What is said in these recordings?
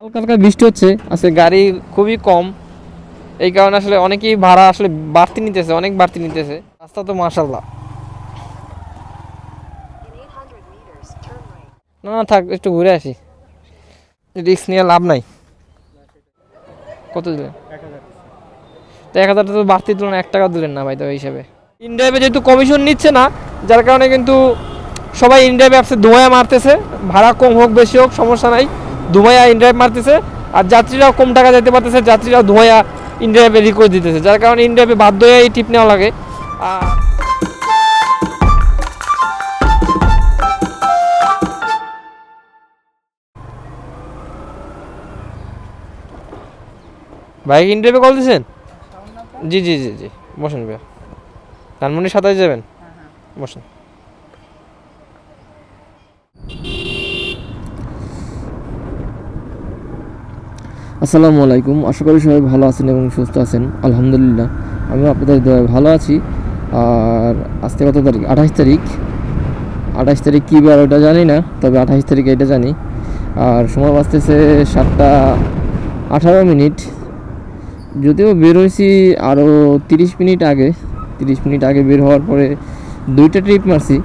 হালকা হালকা বৃষ্টি হচ্ছে, আজকে গাড়ি খুবই কম, এই কারণে আসলে অনেকেই ভাড়া আসলে বাড়তি নিতেছে, অনেক বাড়তি নিতেছে। রাস্তা তো মাশাআল্লাহ। না না থাক, একটু ঘুরে আসি, রিস্ক নিয়ে লাভ নাই। কত দিলেন? 1000 তো বাড়তি তুলনা 1 টাকা দিলেন না ভাই, তো এই হিসাবে ইনড্রাইভে যেহেতু কমিশন নিচ্ছে না, যার কারণে কিন্তু সবাই ইনড্রাইভ অ্যাপসে ধোঁয়া মারতেছে। ভাড়া কম হোক বেশি হোক সমস্যা নাই, ধোঁয়া ইনড্রাইভ মারতেছে। আর যাত্রীরাও কম টাকা যেতে পারতেছে, যাত্রীরাও ধোঁয়া ইনড্রাইভে রিকোয়েস্ট দিতেছে, যার কারণে ইনড্রাইভে বাধ্য হয়ে এই টিপ নেওয়া লাগে। ভাই ইনড্রাইভে কল দিয়েছেন? জি জি জি জি, বসেন ভাইয়া। ধানমন্ডি 27 যাবেন? বসেন। আসসালামু আলাইকুম, আশা করি সবাই ভালো আছেন এবং সুস্থ আছেন। আলহামদুলিল্লাহ আমি আপনাদের দয়ায় ভালো আছি। আর আজকে কত তারিখ? 28 তারিখ। 28 তারিখ কী বার ওটা জানি না, তবে 28 তারিখ এটা জানি। আর সময় বাজতেছে 7টা 18 মিনিট। যদিও বের হয়েছি আরও 30 মিনিট আগে। 30 মিনিট আগে বের হওয়ার পরে 2টা ট্রিপ মারছি।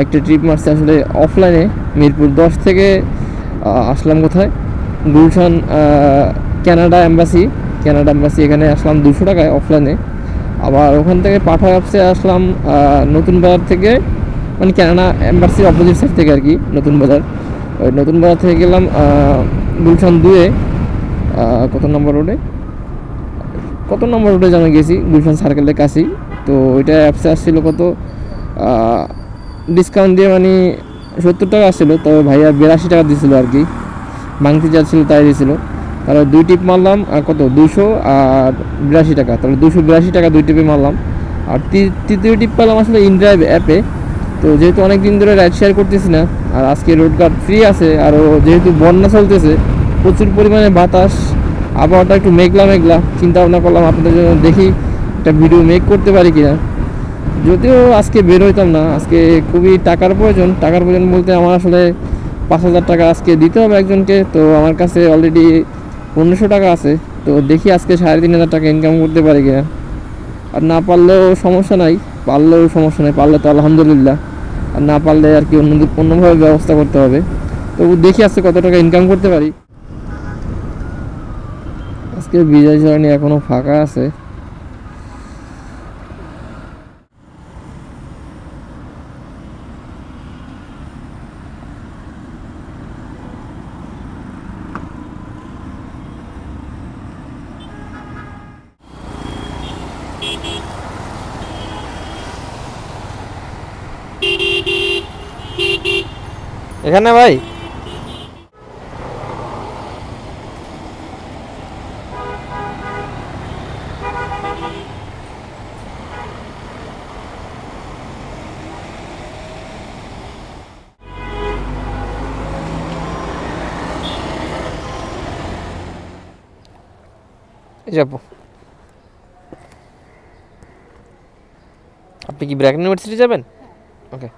একটা ট্রিপ মারছি আসলে অফলাইনে, মিরপুর 10 থেকে আসলাম কোথায়, গুলশান কানাডা এম্বাসি এখানে আসলাম 200 টাকায় অফলাইনে। আবার ওখান থেকে পাঠা অ্যাপসে আসলাম নতুন বাজার থেকে, মানে কানাডা এম্বাসির অপোজিট সাইড থেকে আর কি, নতুন বাজার। ওই নতুন বাজার থেকে গেলাম গুলশান 2-এ, কত নম্বর রোডে জানা গেছি, গুলশান সার্কেলের কাছেই। তো ওইটা অ্যাপসে আসছিল কত ডিসকাউন্ট দিয়ে, মানে 70 টাকা আসছিলো, তবে ভাইয়া 82 টাকা দিয়েছিলো আর কি, মাংতি যা ছিল তাই দিয়েছিলো। তাহলে 2 টিপ মারলাম, আর কত 200 আর 82 টাকা, তাহলে 282 টাকা 2 টিপে মারলাম। আর তৃতীয় টিপ পেলাম আসলে ইনড্রাইভ অ্যাপে। তো যেহেতু অনেক দিন ধরে রাইড শেয়ার করতেছি না, আর আজকে রোড কার্ড ফ্রি আছে, আরও যেহেতু বন্যা চলতেছে, প্রচুর পরিমাণে বাতাস, আবহাওয়াটা একটু মেঘলা, চিন্তা ভাবনা করলাম আপনাদের জন্য দেখি একটা ভিডিও মেক করতে পারি কিনা। যদিও আজকে বের হইতাম না, আজকে খুবই টাকার প্রয়োজন বলতে আমার আসলে 5000 টাকা আজকে দিতে হবে একজনকে। তো আমার কাছে অলরেডি 1500 টাকা আছে, তো দেখি আজকে 3500 টাকা ইনকাম করতে পারি কিনা। আর না পারলেও সমস্যা নাই, পারলে তো আলহামদুলিল্লাহ, আর না পারলে আর কি অন্যভাবে ব্যবস্থা করতে হবে। তো দেখি আজকে কত টাকা ইনকাম করতে পারি। আজকে বিজয় সরণি এখনও ফাঁকা আছে। এখানে ভাই যাবো। আপনি কি ব্র্যাক ইউনিভার্সিটি যাবেন? ওকে,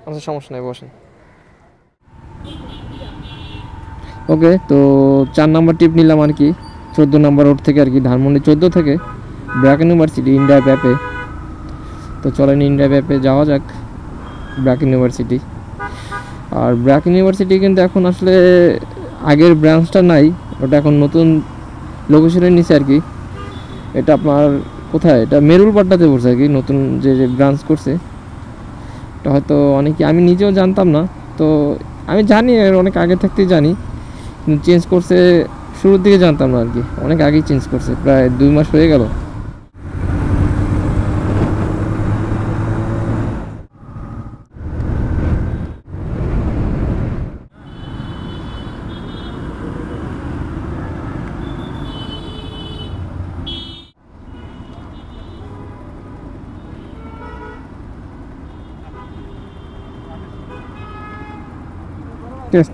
আচ্ছা সমস্যা নেই, বসেন। ওকে, তো 4 নম্বর টিপ নিলাম আর কি, 14 নম্বর রোড থেকে আর কি, ধানমন্ডি 14 থেকে ব্র্যাক ইউনিভার্সিটি ইন্ডিয়া অ্যাপে। তো চলেন ইন্ডিয়া অ্যাপে যাওয়া যাক, ব্র্যাক ইউনিভার্সিটি। আর ব্র্যাক ইউনিভার্সিটি কিন্তু এখন আসলে আগের ব্রাঞ্চটা নাই, ওটা এখন নতুন লোকেশনের নিচে আর কি। এটা আপনার কোথায়, এটা মেরুলপাট্টাতে পড়ছে আর কি, নতুন যে ব্রাঞ্চ করছে। এটা হয়তো অনেকে, আমি নিজেও জানতাম না, তো আমি জানি অনেক আগে থাকতেই জানি, কিন্তু চেঞ্জ করছে শুরুর দিকে জানতাম না আর কি, অনেক আগেই চেঞ্জ করছে, প্রায় 2 মাস হয়ে গেল।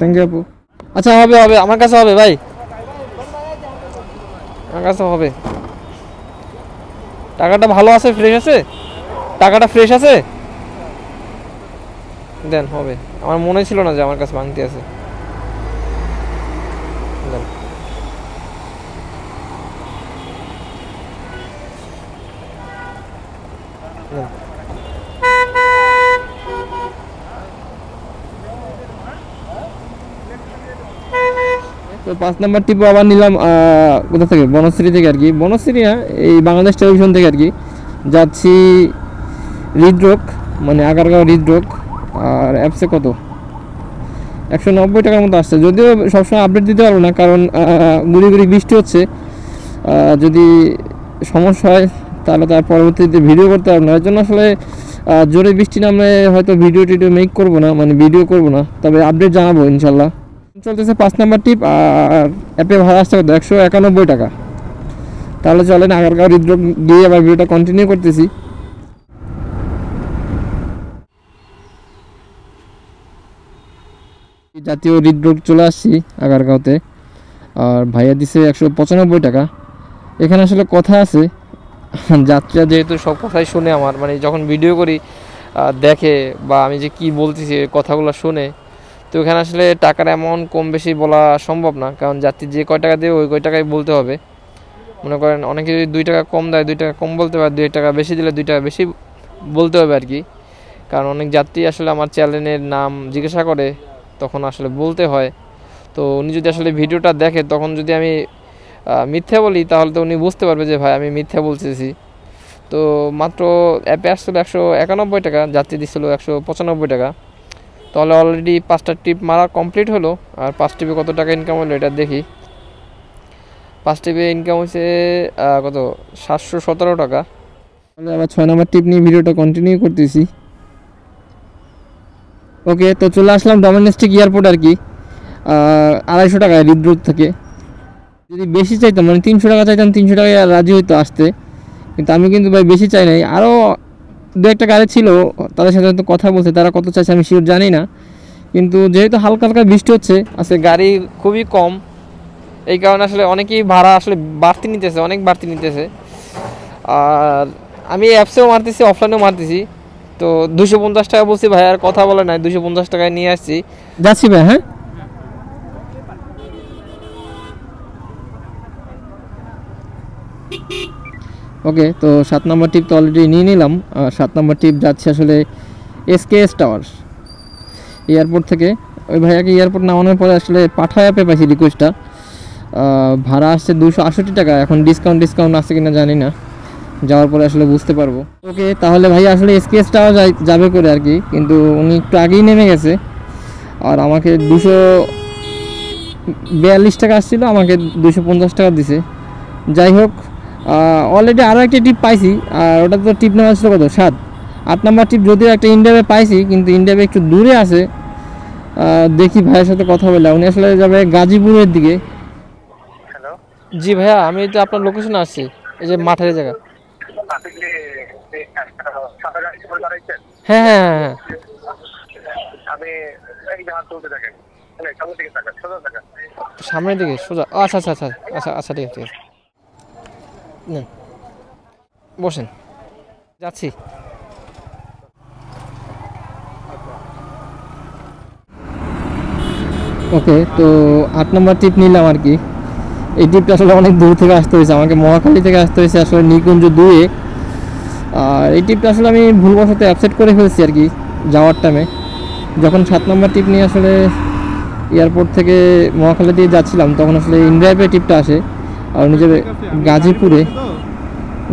থ্যাংক ইউ আপু। আচ্ছা হবে, আমার কাছে হবে ভাই, আমার কাছে হবে। টাকাটা ভালো আছে, ফ্রেশ আছে, টাকাটা ফ্রেশ আছে, দেন হবে। আমার মনে ছিল না যে আমার কাছে ভাঙতি আছে। তো 5 নাম্বার টিপ আবার নিলাম কোথা থেকে, বনশ্রী থেকে আর কি, বনশ্রী না, এই বাংলাদেশ টেলিভিশন থেকে আর কি। যাচ্ছি হৃদরোগ, মানে আগারগাঁও হৃদরোগ। আর অ্যাপসে কত, 190 টাকার মতো আসছে। যদিও সবসময় আপডেট দিতে পারবো না, কারণ গুড়ি গুড়ি বৃষ্টি হচ্ছে। যদি সমস্যা হয় তাহলে তার পরবর্তীতে ভিডিও করতে পারবো না। এর জন্য আসলে জোরে বৃষ্টি নামলে হয়তো ভিডিও টিডিও মেক করবো না, মানে ভিডিও করবো না, তবে আপডেট জানাবো ইনশাল্লাহ। চলতেছে 5 নাম্বার টিপ, আর অ্যাপে ভাড়া আসছে কত, 191 টাকা। তাহলে চলেন আগারগাঁও হৃদরোগ গিয়ে আবার ভিডিওটা কন্টিনিউ করতেছি। জাতীয় হৃদরোগ চলে আসছি আগারগাঁওতে, আর ভাইয়া দিছে 195 টাকা। এখানে আসলে কথা আছে, যাত্রীরা যেহেতু সব কথাই শুনে আমার, মানে যখন ভিডিও করি দেখে, বা আমি যে কি বলতেছি কথাগুলো শুনে, তো এখানে আসলে টাকার অ্যামাউন্ট কম বেশি বলা সম্ভব না, কারণ যাত্রী যে কয় টাকা দেবে ওই কয় টাকাই বলতে হবে। মনে করেন অনেকে যদি 2 টাকা কম দেয় 2 টাকা কম বলতে পারে, 2 টাকা বেশি দিলে 2 টাকা বেশি বলতে হবে আর কি। কারণ অনেক যাত্রী আসলে আমার চ্যানেলের নাম জিজ্ঞাসা করে, তখন আসলে বলতে হয়। তো উনি যদি আসলে ভিডিওটা দেখে, তখন যদি আমি মিথ্যা বলি, তাহলে তো উনি বুঝতে পারবে যে ভাই আমি মিথ্যা বলতেছি। তো মাত্র অ্যাপে আসছিল 191 টাকা, যাত্রী দিচ্ছিল 195 টাকা। তাহলে অলরেডি 5টা ট্রিপ মারা কমপ্লিট হলো। আর 5 ট্রিপে কত টাকা ইনকাম হলো এটা দেখি। 5 ট্রিপে ইনকাম হয়েছে কত, 717 টাকা। তাহলে আবার 6 নম্বর ট্রিপ নিয়ে ভিডিওটা কন্টিনিউ করতেছি। ওকে, তো চলে আসলাম ডোমেস্টিক এয়ারপোর্ট আর কি, 250 টাকা হৃদরোগ থেকে। যদি বেশি চাইতাম, মানে 300 টাকা চাইতাম, 300 টাকায় রাজি হইতো আসতে, কিন্তু আমি কিন্তু ভাই বেশি চাই নাই। আরও 2-1টা গাড়ি ছিল, তাদের সাথে হয়তো কথা বলছে, তারা কত চাইছে আমি শিওর জানি না। কিন্তু যেহেতু হালকা হালকা বৃষ্টি হচ্ছে, আসলে গাড়ি খুবই কম, এই কারণে আসলে অনেকেই ভাড়া আসলে বাড়তি নিতেছে, অনেক বাড়তি নিতেছে। আর আমি অ্যাপসেও মারতেছি, অফলাইনেও মারতেছি। তো 250 টাকা বলছি, ভাই আর কথা বলে নাই, 250 টাকায় নিয়ে আসছি, যাচ্ছি ভাই। হ্যাঁ, ওকে, তো 7 নম্বর টিপ তো অলরেডি নিয়ে নিলাম। 7 নম্বর টিপ যাচ্ছে আসলে SKS টাওয়ার এয়ারপোর্ট থেকে। ওই ভাইয়াকে এয়ারপোর্ট নামানোর পরে আসলে পাঠায় অ্যাপে পাইছি রিকোয়েস্টটা, ভাড়া আসছে 268 টাকা। এখন ডিসকাউন্ট আছে কিনা জানি না, যাওয়ার পরে আসলে বুঝতে পারবো। ওকে, তাহলে ভাই আসলে SKS টাওয়ার যাবে করে আর কি, কিন্তু উনি একটু আগেই নেমে গেছে। আর আমাকে 242 টাকা আসছিল, আমাকে 250 টাকা দিছে। যাই হোক, অলরেডি আরও একটা টিপ পাইছি, আর ওটা তো টিপ নেওয়া ছিল কত, 8 নাম্বার টিপ। যদিও একটা ইন্ডিয়াবে পাইছি, কিন্তু ইন্ডিয়াবে একটু দূরে আছে। দেখি ভাইয়ের সাথে কথা বলে, উনি আসলে যাবে গাজীপুরের দিকে। হ্যালো, জি ভাইয়া, আমি তো আপনার লোকেশনে আসছি, এই যে মাঠের জায়গা। আপনি কি সাদা গাড়ি করে দাঁড়াইছেন? হ্যাঁ হ্যাঁ হ্যাঁ হ্যাঁ, আমি এই জাহাজ চলতে থাকেন, সামনের দিকে থাকেন, সোজা থাকেন। সামনের দিকে সোজা। আচ্ছা আচ্ছা আচ্ছা আচ্ছা আচ্ছা, ঠিক আছে ঠিক আছে, নেন বসেন, যাচ্ছি। ওকে, তো 8 নম্বর টিপ নিলাম আর কি। এই টিপটা আসলে অনেক দূর থেকে আসতে হয়েছে, আমাকে মহাখালী থেকে আসতে হয়েছে আসলে নিকুঞ্জ 2-এ। আর এই টিপটা আসলে আমি ভুলবশত অ্যাপসেট করে ফেলছি আর কি যাওয়ার টাইমে। যখন 7 নম্বর টিপ নিয়ে আসলে এয়ারপোর্ট থেকে মহাখালী দিয়ে যাচ্ছিলাম, তখন আসলে ইন্ডিয়াপে টিপটা আসে। আর উনি যাবে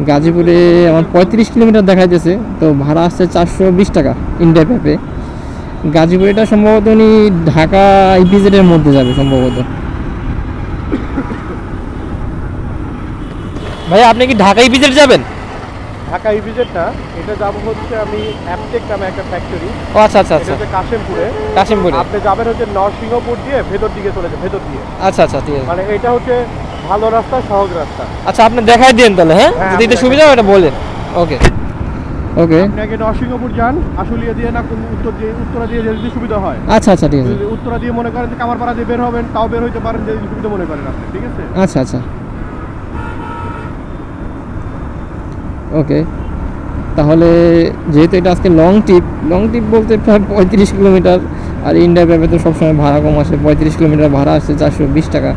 গাজীপুরে আমার 35 কিলোমিটার দেখাইতেছে, তো ভাড়া আসছে 420 টাকা ইন্ডিয়া অ্যাপে। গাজীপুর, এটা সম্ভবত উনি ঢাকা ইপিজেডের মধ্যে যাবে সম্ভবত। ভাই আপনি কি ঢাকা ইপিজেড যাবেন? ঢাকা ইপিজেড না, এটা যাব হচ্ছে আমি অ্যাপটেক নামে একটা ফ্যাক্টরি। ও আচ্ছা আচ্ছা আচ্ছা, কাশিমপুরে। আপনি যাবেন হচ্ছে নরসিংহপুর দিয়ে ভেতর দিকে চলে যাবেন, ভেতর দিয়ে। আচ্ছা আচ্ছা, ঠিক আছে। মানে এটা হচ্ছে ভালো রাস্তা, সহজ রাস্তা। আচ্ছা, আপনি দেখাই দেন তাহলে। হ্যাঁ, যদি এটা সুবিধা হয় এটা বলেন। ওকে ওকে, আপনি আগে নরসিংহপুর যান, আশুলিয়া দিয়ে না কোন উত্তরা দিয়ে যদি সুবিধা হয়। আচ্ছা আচ্ছা, ঠিক আছে। উত্তরা দিয়ে মনে করেন যে কামারপাড়া দিয়ে বের হবেন, তাও বের হইতে পারেন যদি সুবিধা মনে করেন আপনি, ঠিক আছে? আচ্ছা আচ্ছা, ওকে। তাহলে যেহেতু এটা আজকে লং ট্রিপ বলতে প্রায় 35 কিলোমিটার, আর ইন্ডিয়া ব্যাপে তো সবসময় ভাড়া কম আসে, 35 কিলোমিটার ভাড়া আসছে 420 টাকা।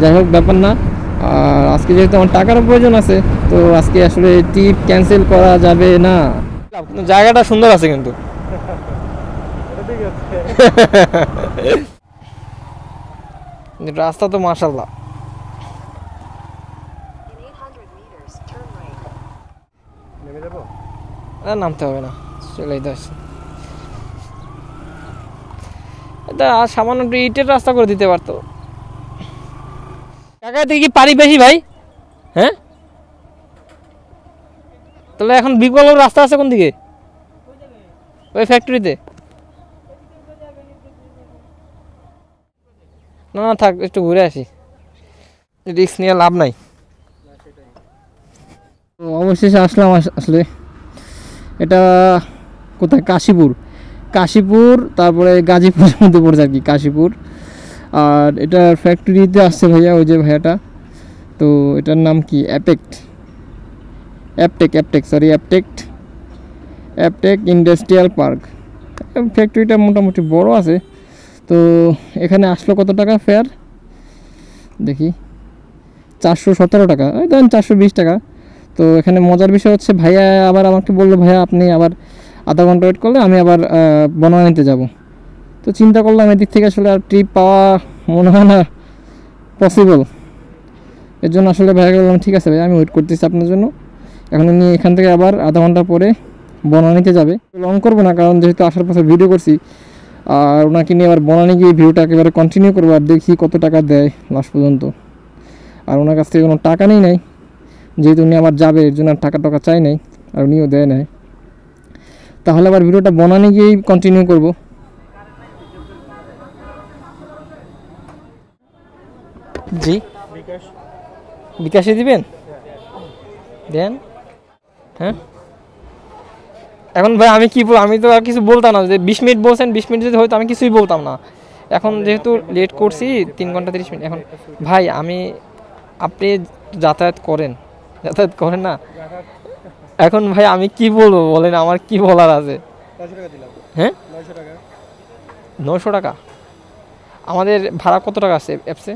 যাই হোক, ব্যাপার না। আর আজকে যেহেতু আমার টাকারও প্রয়োজন আছে, তো আজকে আসলে ট্রিপ ক্যান্সেল করা যাবে না। জায়গাটা সুন্দর আছে কিন্তু। রাস্তা তো মাশাআল্লাহ। নেমে যাবো? নামতে হবে না, চলেই তো আসছে। এটা সামান্য একটু ইটের রাস্তা করে দিতে পারতো। কাকা থেকে কি পারি বেশি ভাই? হ্যাঁ, তাহলে এখন বিকল্প রাস্তা আছে কোন দিকে? ওই ফ্যাক্টরিতে? না না থাক, একটু ঘুরে আসি, রিস্ক নিয়ে লাভ নাই। তো অবশেষে আসলাম আসলে। এটা কোথায়? কাশীপুর, তারপরে গাজীপুরের মধ্যে পড়ছে আর কি, কাশীপুর। আর এটা ফ্যাক্টরিতে আসছে ভাইয়া, ওই যে ভাইয়াটা। তো এটার নাম কি? Aptech industrial park. ফ্যাক্টরিটা মোটামুটি বড় আছে। তো এখানে আসলো কত টাকা ফেয়ার দেখি, 417 টাকা, ওই ধরেন 420 টাকা। তো এখানে মজার বিষয় হচ্ছে, ভাইয়া আবার আমাকে বললো, ভাইয়া আপনি আবার আধা ঘন্টা ওয়েট করলে আমি আবার বনানীতে যাব। তো চিন্তা করলাম এদিক থেকে আসলে আর ট্রিপ পাওয়া মনে হয় না পসিবল। এর জন্য আসলে ভাইয়াকে বললাম ঠিক আছে ভাই, আমি ওয়েট করতেছি আপনার জন্য। এখন উনি এখান থেকে আবার আধা ঘন্টা পরে বনানীতে যাবে। লং করবো না, কারণ যেহেতু আসার পথে ভিডিও করছি, আর ওনাকে নিয়ে আবার বনানী গিয়ে ভিডিওটা একেবারে কন্টিনিউ করবো। আর দেখি কত টাকা দেয় লাস্ট পর্যন্ত। আর ওনার কাছ থেকে কোনো টাকা নেই, যেহেতু উনি আবার যাবে, এর জন্য আর টাকা চাই নাই, আর উনিও দেয় নাই। তাহলে আবার ভিডিওটা বনানী গিয়েই কন্টিনিউ করব। জি, বিকাশে দিবেন? দেন। হ্যাঁ, এখন ভাই আমি কি বল, আমি তো আর কিছু বলতাম না। যে 20 মিনিট বলছেন, 20 মিনিট যদি হয়তো আমি কিছুই বলতাম না। এখন যেহেতু লেট করছি 3 ঘন্টা 30 মিনিট, এখন ভাই আপনি যাতায়াত করেন না, এখন ভাই আমি কি বলবো বলেন, আমার কি বলার আছে? হ্যাঁ, 900 টাকা। আমাদের ভাড়া কত টাকা আছে অ্যাপসে?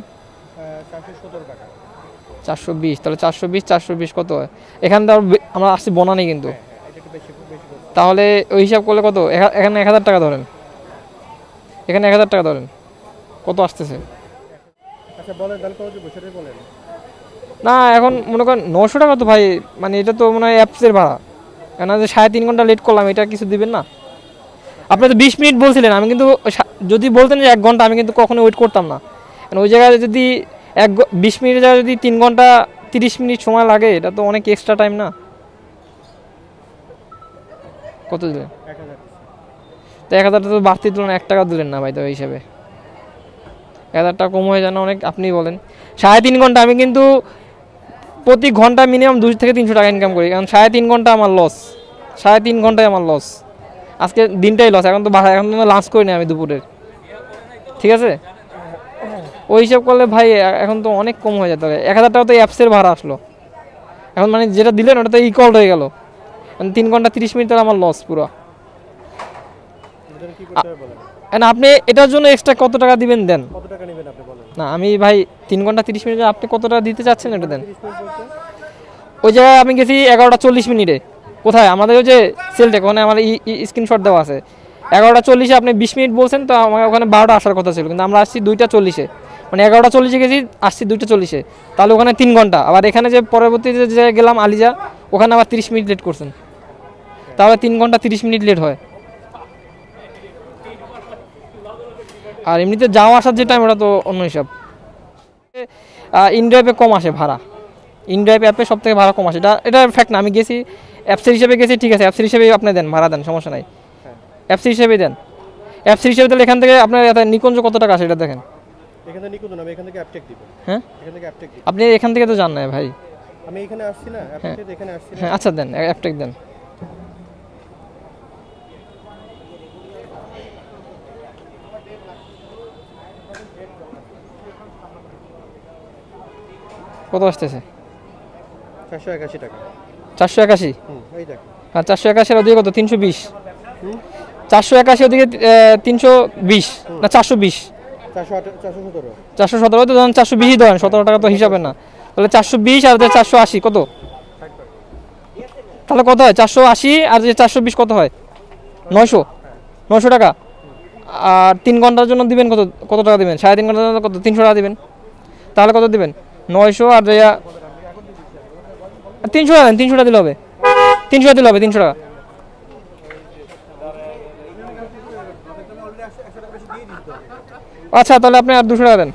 420। তাহলে 420 কত হয়? এখান থেকে আমরা আসছি বনানী কিন্তু। তাহলে ওই হিসাব করলে কত? এখানে 1000 টাকা ধরেন, এখানে 1000 টাকা ধরেন, কত আসতেছে? না এখন মনে করেন 900 টাকা তো ভাই, মানে এটা তো মনে হয় অ্যাপসের ভাড়া। কেন যে 3.5 ঘন্টা লেট করলাম, এটা কিছু দিবেন না? আপনি তো 20 মিনিট বলছিলেন, আমি কিন্তু যদি বলতেন যে 1 ঘন্টা, আমি কিন্তু কখনো ওয়েট করতাম না। ওই জায়গায় যদি 20 মিনিটের জায়গায় যদি 3 ঘন্টা 30 মিনিট সময় লাগে, এটা তো অনেক এক্সট্রা টাইম না? কত দিলেন? 1000। তো 1000 তো বাড়তি দিলেন, 1 টাকা দিলেন না ভাই। তো এই হিসাবে 1000 টাকা কম হয়ে যায় না অনেক? আপনি বলেন। 3.5 ঘন্টা আমি কিন্তু প্রতি ঘন্টা মিনিমাম 200 থেকে 300 টাকা ইনকাম করি, কারণ 3.5 ঘন্টা আমার লস। 3.5 ঘন্টায় আমার লস, আজকে দিনটাই লস। এখন তো লাঞ্চ করি না আমি দুপুরের, ঠিক আছে? ওই হিসাব করলে ভাই এখন তো অনেক কম হয়ে যেতে হবে। 1000 টাকা তো অ্যাপসের ভাড়া আসলো। এখন মানে যেটা দিলেন ওটা তো ইকুয়াল হয়ে গেল। 3 ঘন্টা 30 মিনিট আমার লস পুরো। আপনি এটার জন্য এক্সট্রা কত টাকা দিবেন দেন? না আমি ভাই 3 ঘন্টা 30 মিনিটে আপনি কত টাকা দিতে চাচ্ছেন এটা দেন। ওই জায়গায় আমি গেছি 11টা 40 মিনিটে। কোথায়? আমাদের ওই যে সেলটেক, ওখানে আমার স্ক্রিনশট দেওয়া আছে। 11টা 40-এ আপনি 20 মিনিট বলছেন, তো আমার ওখানে 12টা আসার কথা ছিল, কিন্তু আমরা আসছি 2টা 40-এ। মানে 11টা 40-এ গেছি, আসছি 2টা 40-এ। তাহলে ওখানে 3 ঘন্টা। আবার এখানে যে পরবর্তীতে যে গেলাম আলিজা, ওখানে আবার 30 মিনিট লেট করছেন। তাহলে 3 ঘন্টা 30 মিনিট লেট হয়। আর এমনিতে যাওয়া আসার যে টাইম, ওটা তো অন্য হিসাব। ইনড্রাইভে কম আসে ভাড়া, ইনড্রাইভ অ্যাপে সব থেকে ভাড়া কম আসে। এটা ফ্যাক্ট না, আমি গেছি অ্যাপসের হিসেবে গেছি, ঠিক আছে? অ্যাপসের হিসেবে আপনি দেন, ভাড়া দেন, সমস্যা নাই। অ্যাপসের হিসেবে দেন, অ্যাপসের হিসেবে তাহলে এখান থেকে আপনার নিকুঞ্জ কত টাকা আসে এটা দেখেন। এখান থেকে নিকুঞ্জ না, আমি এখান থেকে অ্যাপটেক দিব। হ্যাঁ, এখান থেকে অ্যাপটেক দিব। আপনি এখান থেকে তো জান না ভাই। আমি এখানে আসছি না, অ্যাপটেক এখানে আসছি না। হ্যাঁ আচ্ছা দেন, অ্যাপটেক দেন। কত আসতেছে? 481 টাকা। 481? এই দেখ। আর 481 ওদিকে কত? 320। 481 ওদিকে 320 না 420? 417। 417 তো ধরেন, 420ই ধরেন, 17 টাকা তো হিসাবে না। তো তাহলে 420 আর 480 কত? তাহলে কত হয়? 480 আর 420 কত হয়? 900 টাকা। আর 3 ঘন্টার জন্য দিবেন কত? কত টাকা দিবেন? 3.5 ঘন্টার জন্য কত? 300 টাকা দিবেন। তাহলে কত দিবেন? 900 আর 300 টাকা দেন। 300 টাকা দিলে হবে। 300 টাকা দিলে হবে। 300 টাকা। আচ্ছা তাহলে আপনি আর 200 টাকা দেন।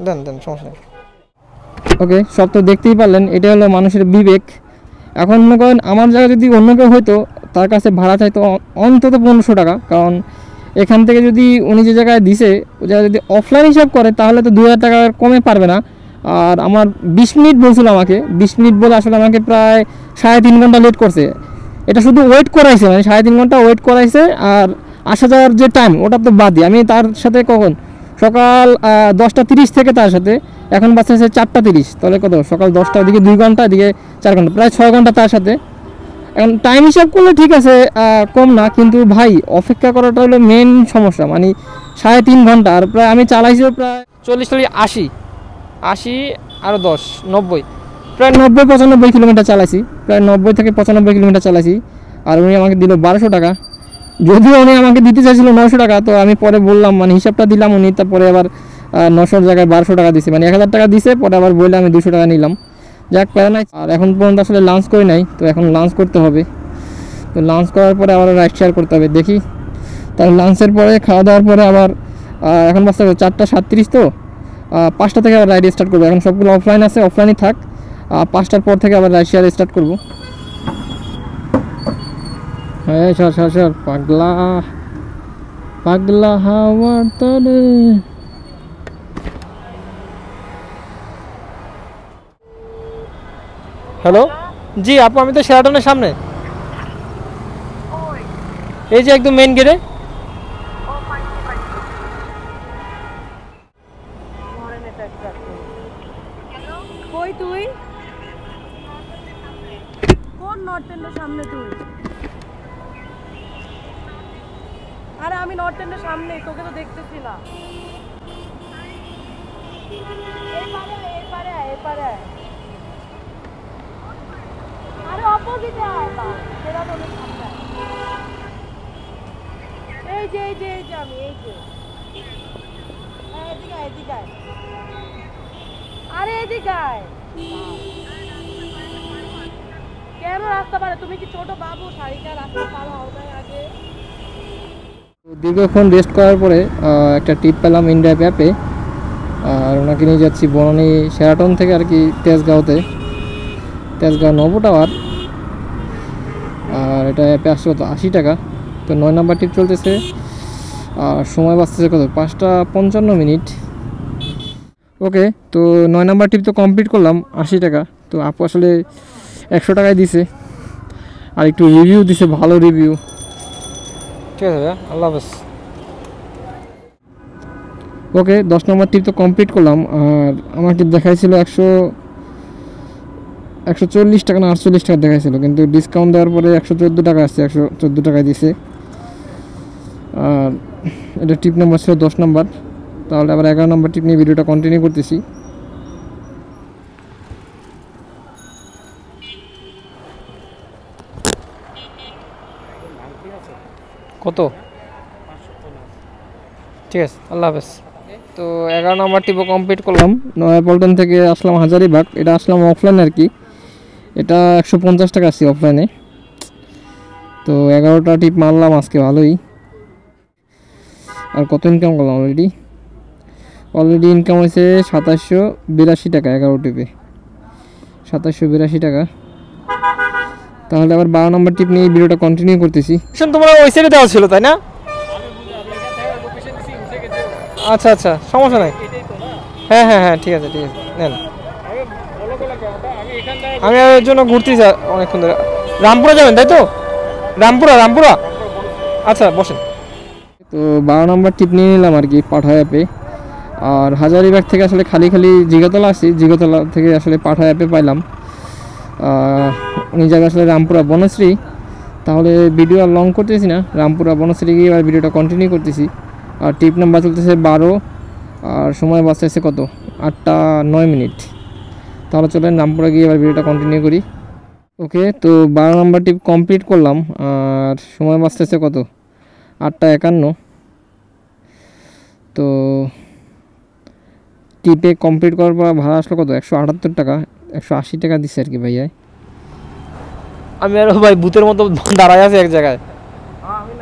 দেন সমস্যা নেই। ওকে, সব তো দেখতেই পারলেন, এটা হলো মানুষের বিবেক। এখন মনে করেন আমার জায়গায় যদি অন্য কেউ হয়তো, তার কাছে ভাড়া চাইতো অন্তত 1500 টাকা, কারণ এখান থেকে যদি উনি যে জায়গায় দিছে ওই জায়গায় যদি অফলাইন হিসাব করে তাহলে তো 2000 টাকা কমে পারবে না। আর আমার 20 মিনিট বলছিল আমাকে, 20 মিনিট বলে আসলে আমাকে প্রায় 3.5 ঘন্টা লেট করছে। এটা শুধু ওয়েট করাইছে, মানে 3.5 ঘন্টা ওয়েট করাইছে। আর আসা যাওয়ার যে টাইম ওটা তো বাদই। আমি তার সাথে কখন সকাল 10টা 30 থেকে তার সাথে, এখন বাজছে 4টা 30, তাহলে কত? সকাল 10টা, দিকে 2 ঘন্টা, দিকে 4 ঘন্টা, প্রায় 6 ঘন্টা তার সাথে। এখন টাইম হিসাব করলে ঠিক আছে, কম না, কিন্তু ভাই অপেক্ষা করাটা হলো মেন সমস্যা। মানে 3.5 ঘন্টা, আর প্রায় আমি চালাইছি প্রায় 40 80 আর 10 90, প্রায় 90-95 কিলোমিটার চালাইছি, প্রায় 90 থেকে 95 কিলোমিটার চালাইছি। আর উনি আমাকে দিল 1200 টাকা। যদিও উনি আমাকে দিতে চাইছিল 900 টাকা, তো আমি পরে বললাম, মানে হিসাবটা দিলাম, উনি তারপরে আবার 900 জায়গায় 1200 টাকা দিছে, মানে 1000 টাকা দিছে। পরে আবার বললে আমি 200 টাকা নিলাম। যাক, প্যারা নাই। আর এখন পর্যন্ত আসলে লাঞ্চ করি নাই, তো এখন লাঞ্চ করতে হবে। তো লাঞ্চ করার পরে আবার রাইড শেয়ার করতে হবে, দেখি। তার লাঞ্চের পরে, খাওয়া দাওয়ার পরে আবার এখন বাজতে হবে 4টা 37, তো 5টা থেকে আবার রাইড স্টার্ট করবো। এখন সবগুলো অফলাইন আছে, অফলাইনই থাক। 5টার পর থেকে আবার রাইড শেয়ার স্টার্ট করবো। হ্যাঁ, সর পাগলা হাওয়ার তরে। হ্যালো, জি আপু, আমি তো শেরাটনের সামনে, এই যে একদম মেইন গেটে। কই তুই? কোন নর্থ এন্ডের সামনে তুই? আরে আমি নর্থ এন্ডের সামনে, তোকে তো দেখতেছি না। এপারে আয়। আরে অপোজিটে আয় বা, সেটা তো অনেক সামনে। এই যে আমি এই যে, এদিকে আয়। আরে এদিকে আয়। কেন রাস্তা পারে? তুমি কি ছোট বাবু? শাড়িটা রাস্তা পার হও নাই আগে? দীর্ঘক্ষণ রেস্ট করার পরে একটা টিপ পেলাম ইন্ডিয়া অ্যাপে। আর ওনাকে নিয়ে যাচ্ছি বনানী শেরাটন থেকে আর কি তেজগাঁও নবো টাওয়ার। আর এটা অ্যাপে আসছে কত? 80 টাকা। তো 9 নাম্বার টিপ চলতেছে, আর সময় বাঁচতেছে কত? 5টা 55 মিনিট। ওকে, তো 9 নাম্বার টিপ তো কমপ্লিট করলাম, 80 টাকা। তো আপু আসলে 100 টাকায় দিছে, আর একটু রিভিউ দিছে, ভালো রিভিউ। ঠিক আছে ভাইয়া, আল্লাহ হাফেজ। ওকে, 10 নম্বর টিপ তো কমপ্লিট করলাম। আর আমার টিপ দেখাইছিল 140 টাকা না 48 টাকা দেখাইছিল, কিন্তু ডিসকাউন্ট দেওয়ার পরে 114 টাকা আসছে, 114 টাকায় দিছে। আর এটা টিপ নাম্বার ছিল 10 নম্বর। তাহলে আবার 11 নম্বর টিপ নিয়ে ভিডিওটা কন্টিনিউ করতেছি। কত? ঠিক আছে, আল্লাহ হাফেজ। তো 11 নম্বর টিপও কমপ্লিট করলাম। নয়াপল্টন থেকে আসলাম হাজারীবাগ, এটা আসলাম অফলাইন আর কি। এটা 150 টাকা আসছে অফলাইনে। তো 11টা টিপ মারলাম আজকে, ভালোই। আর কত ইনকাম করলাম? অলরেডি ইনকাম হয়েছে 2782 টাকা 11 টিপে, 2782 টাকা। তাহলে আবার 12 নম্বর টিপ নিয়ে ভিডিওটা কন্টিনিউ করতেছি। তোমার ওই সাইডে দেওয়া ছিল তাই না? আচ্ছা, সমস্যা নাই। হ্যাঁ, ঠিক আছে নেন। আমি এর জন্য ঘুরতেছি অনেকক্ষণ ধরে। রামপুরা যাবেন তাই তো? রামপুরা। আচ্ছা, বসেন। তো 12 নম্বর টিপ নিয়ে নিলাম আর কি পাঠা অ্যাপে। আর হাজারীবাগ থেকে আসলে খালি জিগাতলা আসছি, জিগাতলা থেকে আসলে পাঠা অ্যাপে পাইলাম। উনি যাবে আসলে রামপুরা বনশ্রী। তাহলে ভিডিও আর লং করতেছি না, রামপুরা বনশ্রী গিয়ে এবার ভিডিওটা কন্টিনিউ করতেছি। আর টিপ নাম্বার চলতেছে 12, আর সময় বাঁচতেছে কত? 8:09। তাহলে চলেন রামপুরা গিয়ে এবার ভিডিওটা কন্টিনিউ করি। ওকে, তো 12 নম্বর টিপ কমপ্লিট করলাম আর সময় বাঁচতেছে কত, 8:51। তো টিপে কমপ্লিট করার পর ভাড়া আসলো কত, 178 টাকা, 180 টাকা দিচ্ছে আর কি ভাইয়া। আমি আরো ভাই ভূতের মতো দাঁড়ায় আছি এক জায়গায়। আমি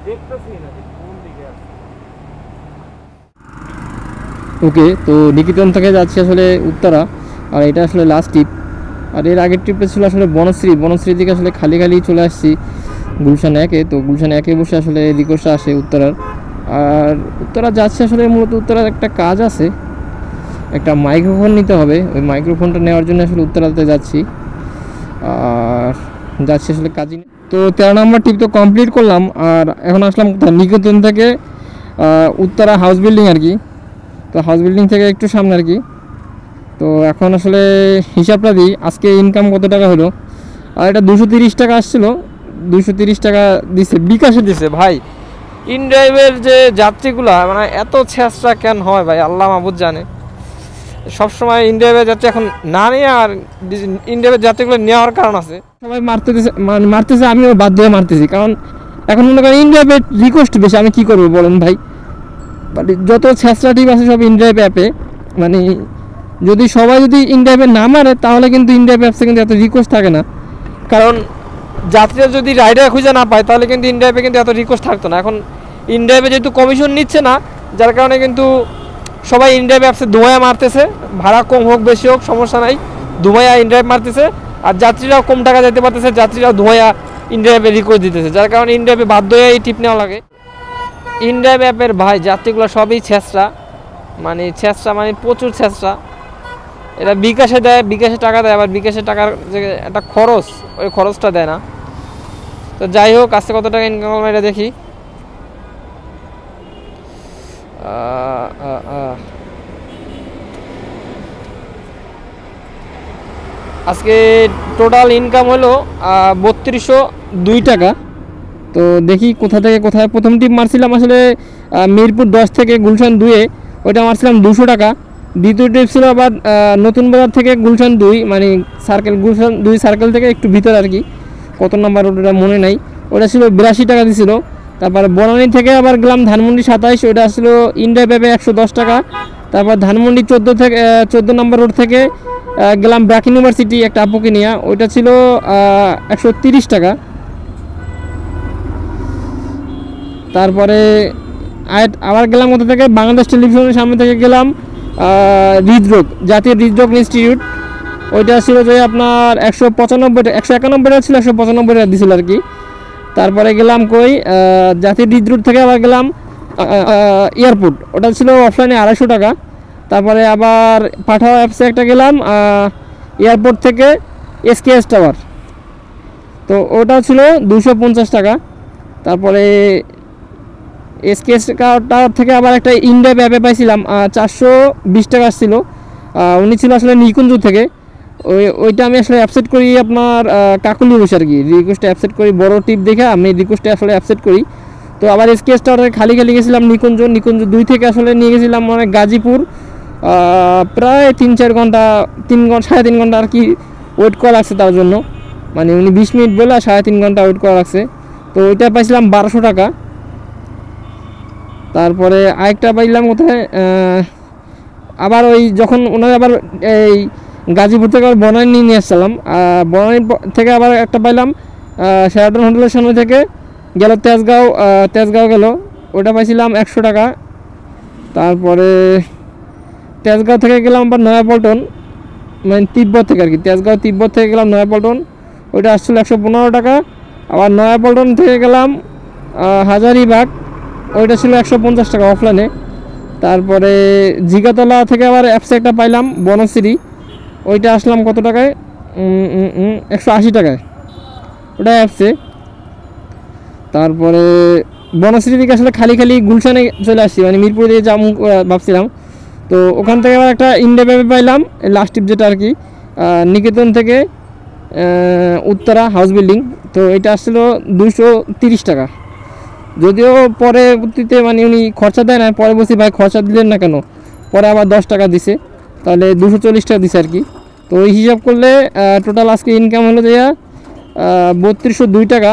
দেখতেছি না যে কোন দিকে আছে। ওকে, তো নিকেতন থেকে যাচ্ছি আসলে উত্তরা, আর এটা আসলে লাস্ট ট্রিপ। আর এর আগের ট্রিপটা ছিল আসলে বনশ্রী থেকে আসলে খালি চলে আসছি গুলশান 1-এ। তো গুলশান 1-এ বসে আসলে রিকোয়েস্ট আসে উত্তরার। আর উত্তরা যাচ্ছে আসলে মূলত উত্তরার একটা কাজ আছে, একটা মাইক্রোফোন নিতে হবে। ওই মাইক্রোফোনটা নেওয়ার জন্য আসলে উত্তরাতে যাচ্ছি, আর যাচ্ছি আসলে কাজই। তো 13 নম্বর ট্রিপ তো কমপ্লিট করলাম, আর এখন আসলাম কোথায়, নিকেতন থেকে উত্তরা হাউস বিল্ডিং আর কি। তো হাউস বিল্ডিং থেকে একটু সামনে আর কি। তো এখন আসলে হিসাবটা দিই, আজকে ইনকাম কত টাকা হলো। আর এটা 230 টাকা আসছিলো, 230 টাকা দিছে, বিকাশে দিছে ভাই ইনড্রাইভের যে যাত্রীগুলা মানে এত ছেঁচড়া কেন হয় ভাই, আল্লাহ মাহবুদ জানে। সবসময় ইনড্রাইভের যাত্রী এখন না নিয়ে, আর ইনড্রাইভের যাত্রীগুলো নেওয়ার কারণ আছে। সবাই মারতেছে, আমিও বাধ্য হয়ে মারতেছি, কারণ এখন মনে করেন ইনড্রাইভের রিকোয়েস্ট বেশি। আমি কি করবো বলেন ভাই, মানে যত ছেঁচড়া টিপ আছে সব ইনড্রাইভ অ্যাপে। মানে যদি সবাই যদি ইনড্রাইভে না মারে তাহলে কিন্তু ইনড্রাইভ অ্যাপসে কিন্তু এত রিকোয়েস্ট থাকে না। কারণ যাত্রীরা যদি রাইডার খুঁজে না পায় তাহলে কিন্তু ইনড্রাইভে কিন্তু এত রিকোয়েস্ট থাকতো না। এখন ইনড্রাইভে যেহেতু কমিশন নিচ্ছে না, যার কারণে কিন্তু সবাই ইনড্রাইভ অ্যাপসে ধোঁয়া মারতেছে, ভাড়া কম হোক বেশি হোক সমস্যা নাই, ধোঁয়া ইনড্রাইভ মারতেছে। আর যাত্রীরাও কম টাকা যেতে পারতেছে, যাত্রীরাও ধোঁয়া ইনড্রাইভে রিকোয়েস্ট দিতেছে, যার কারণে ইনড্রাইভে বাধ্য হয়ে এই টিপ নেওয়া লাগে। ইনড্রাইভ অ্যাপের ভাই যাত্রীগুলো সবই ছেঁচড়া, মানে প্রচুর ছেঁচড়া। এটা বিকাশে দেয়, বিকাশে টাকা দেয়, আবার বিকাশের টাকার যে একটা খরচ, ওই খরচটা দেয় না। তো যাই হোক, আজকে কত টাকা ইনকাম করলাম এটা দেখি। আজকে টোটাল ইনকাম হলো 3202 টাকা। তো দেখি কোথা থেকে কোথায়। প্রথম টিপ মারছিলাম আসলে মিরপুর 10 থেকে গুলশান 2-এ, ওইটা মারছিলাম 200 টাকা। দ্বিতীয় ট্রিপ ছিল আবার নতুন বাজার থেকে গুলশান 2, মানে সার্কেল, গুলশান 2 সার্কেল থেকে একটু ভিতর আর কি, কত নাম্বার ওটা মনে নাই, ওটা ছিল 82 টাকা দিছিল। তারপর বনানী থেকে আবার গেলাম ধানমন্ডি 27, ওইটা আসলো ইন্ডিয়া পেপে 110 টাকা। তারপর ধানমন্ডি 14 নম্বর রোড থেকে গেলাম ব্র্যাক ইউনিভার্সিটি একটা আপুকে নিয়ে, ওইটা ছিল 130 টাকা। তারপরে আবার গেলাম কোথা থেকে, বাংলাদেশ টেলিভিশনের সামনে থেকে গেলাম হৃদরোগ, জাতীয় হৃদরোগ ইনস্টিটিউট, ওইটা ছিল যে আপনার 191 টাকা ছিল, 195 টাকা দিছিল আর কি। তারপরে গেলাম কই, জাতীয় হৃদরোগ থেকে আবার গেলাম এয়ারপোর্ট, ওটা ছিল অফলাইনে 250 টাকা। তারপরে আবার পাঠাও অ্যাপসে একটা গেলাম এয়ারপোর্ট থেকে SKS টাওয়ার, তো ওটা ছিল 250 টাকা। তারপরে SKS টাওয়ার থেকে আবার একটা ইন্ডিয়া অ্যাপে পাইছিলাম 420 টাকা আসছিল, উনি ছিল আসলে নিকুঞ্জ থেকে। ওইটা আমি আসলে অ্যাপসেট করি আপনার কাকুলি বসে আর কি, রিকোয়েস্টে অ্যাপসেট করি, বড় টিপ দেখে আমি রিকোয়েস্টে আসলে অ্যাপসেট করি। তো আবার SKS টাওয়ারে খালি গেছিলাম নিকুঞ্জ 2 থেকে আসলে নিয়ে গেছিলাম মানে গাজীপুর, প্রায় 3-4 ঘন্টা, 3.5 ঘন্টা আর কি ওয়েট করা লাগছে তার জন্য, মানে উনি 20 মিনিট বলে 3.5 ঘন্টা ওয়েট করা লাগছে। তো ওইটা পাইছিলাম 1200 টাকা। তারপরে আরেকটা পাইলাম কোথায়, আবার ওই যখন ওনারা আবার এই গাজীপুর থেকে আবার বনানী নিয়ে আসছিলাম, বনানী থেকে আবার একটা পাইলাম শেরাটন হোটেলের সামনে থেকে গেল তেজগাঁও গেল, ওটা পাইছিলাম 100 টাকা। তারপরে তেজগাঁও থেকে গেলাম আবার নয়াপল্টন, মানে তিব্বত থেকে আর কি, তিব্বত থেকে গেলাম নয়াপল্টন, ওইটা আসছিল 115 টাকা। আবার নয়াপল্টন থেকে গেলাম হাজারিবাগ, ওইটা ছিল 150 টাকা অফলাইনে। তারপরে জিগাতলা থেকে আবার অ্যাপসে একটা পাইলাম বনশ্রী, ওইটা আসলাম কত টাকায়, 180 টাকায়, ওটা অ্যাপসে। তারপরে বনশ্রী থেকে আসলে খালি গুলশানে চলে আসছি, মানে মিরপুর দিয়ে যাবো ভাবছিলাম। তো ওখান থেকে আবার একটা ইন্ডিয়া পেপে পাইলাম, লাস্ট টিপ যেটা আর কি, নিকেতন থেকে উত্তরা হাউস বিল্ডিং, তো এটা আসছিলো 230 টাকা। যদিও পরবর্তীতে মানে উনি খরচা দেয় না, পরে বলছি ভাই খরচা দিলেন না কেন, পরে আবার 10 টাকা দিছে, তাহলে 240 টাকা দিছে আর কি। তো ওই হিসাব করলে টোটাল আজকে ইনকাম হলো যে 3202 টাকা।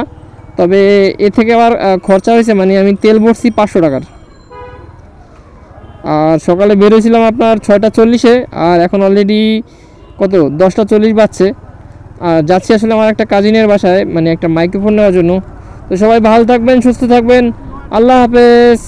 তবে এ থেকে আবার খরচা হয়েছে, মানে আমি তেল ভরছি 500 টাকার। আর সকালে বেরোছিলাম আপনার 6:40-এ, আর এখন অলরেডি কত 10:40 বাজছে। আর যাচ্ছি আসলে আমার একটা কাজিনের বাসায়, মানে একটা মাইক্রোফোন নেওয়ার জন্য। তো সবাই ভালো থাকবেন, সুস্থ থাকবেন, আল্লাহ হাফেজ।